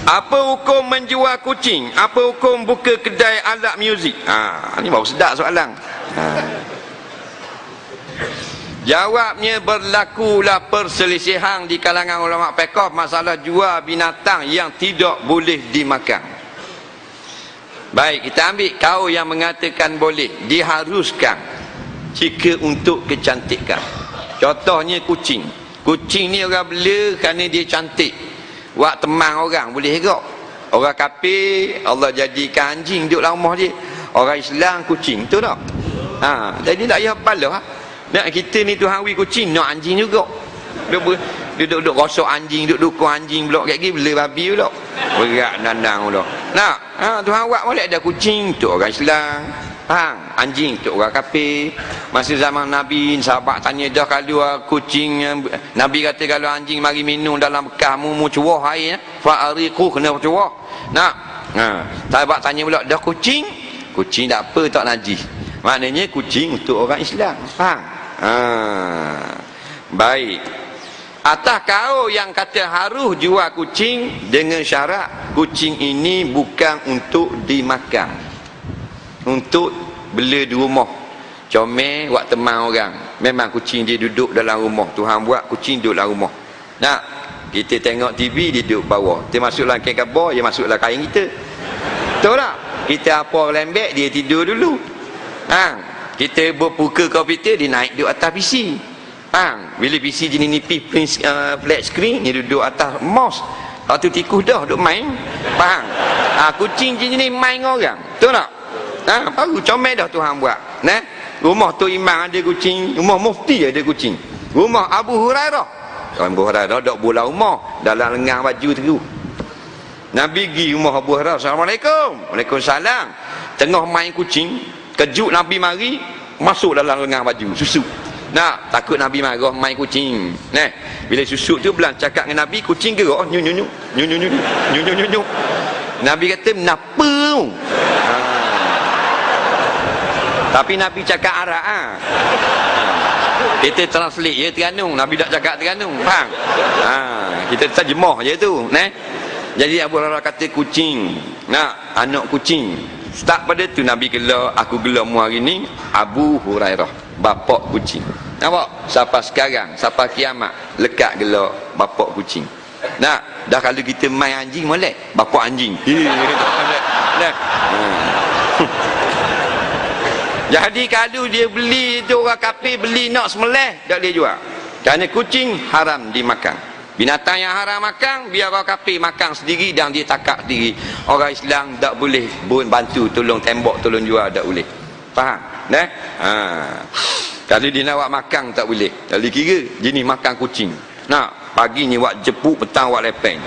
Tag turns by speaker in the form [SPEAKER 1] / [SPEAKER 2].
[SPEAKER 1] Apa hukum menjual kucing? Apa hukum buka kedai alat muzik? Ni baru sedap soalan. Jawabnya, berlakulah perselisihan di kalangan ulama fiqh masalah jual binatang yang tidak boleh dimakan. Baik, kita ambil kau yang mengatakan boleh, diharuskan jika untuk kecantikan. Contohnya kucing. Kucing ni orang bela kerana dia cantik. Buat teman orang boleh herok. Orang kafir Allah jadikan anjing duduk dalam rumah dia. Orang Islam kucing, tu tak? Jadi tak payah balah. Nak kita ni Tuhan wi kucing, nak anjing juga. Duduk rosok anjing, duduk dukung anjing pula. Kat gini bela babi pula. Berat nandang pula. Nak, Tuhan buat boleh ada kucing tu orang Islam. Anjing tu orang kafir. Masa zaman Nabi, sahabat tanya dah kalau kucing, Nabi kata kalau anjing mari minum dalam bekahmu mu cuah air, fa'ariqu kena cuah. Nak. Sahabat tanya pula dah kucing tak apa, tak najis. Maknanya kucing untuk orang Islam. Baik. Atas kau yang kata harus jual kucing dengan syarat kucing ini bukan untuk dimakan, untuk bela di rumah, comel buat teman orang. Memang kucing dia duduk dalam rumah, Tuhan buat kucing duduk dalam rumah. Nak, kita tengok TV dia duduk bawah, dia masuk dalam kain kabur, dia masuk dalam kain kita. Betul tak? Kita apa lembek, dia tidur dulu. Kita berbuka komputer, dia naik duduk atas PC. Bila PC jenis nipis flat screen, dia duduk atas mouse. Lepas tu tikus dah duduk main. Faham? Kucing jenis main orang. Betul tak? Baru comel dah Tuhan buat. Rumah tu imam ada kucing, rumah mufti ada kucing. Rumah Abu Hurairah, Abu Hurairah dok bola rumah dalam lengan baju terus. Nabi pergi rumah Abu Hurairah, Assalamualaikum. Waalaikumsalam. Tengah main kucing, kejut Nabi mari masuk dalam lengan baju susu. Nak, takut Nabi marah main kucing. Bila susu tu belang cakap dengan Nabi, kucing gerak, nyu. Nabi kata, "Kenapa?" Tapi Nabi cakap Arab. Kita translate je Terengganu, Nabi tak cakap Terengganu. Faham? Kita terjemah je tu. Jadi Abu Hurairah kata kucing. Nak, anak kucing. Start pada tu Nabi gelar, aku gelar mu hari ni Abu Hurairah, bapak kucing. Nampak? Sampai sekarang, sampai kiamat lekat gelar bapak kucing. Nak, dah kalau kita main anjing molek, bapak anjing. Jadi kalau dia beli tu orang kafir beli nak semelih, tak dia jual. Kerana kucing haram dimakan. Binatang yang haram makan, biar orang kafir makan sendiri dan dia takak sendiri. Orang Islam tak boleh bantu tolong tembok, tolong jual, tak boleh. Faham? Kalau dia nak buat makan tak boleh. Jadi kira jenis makan kucing. Nak, pagi ni buat jepuk, petang buat lepeng.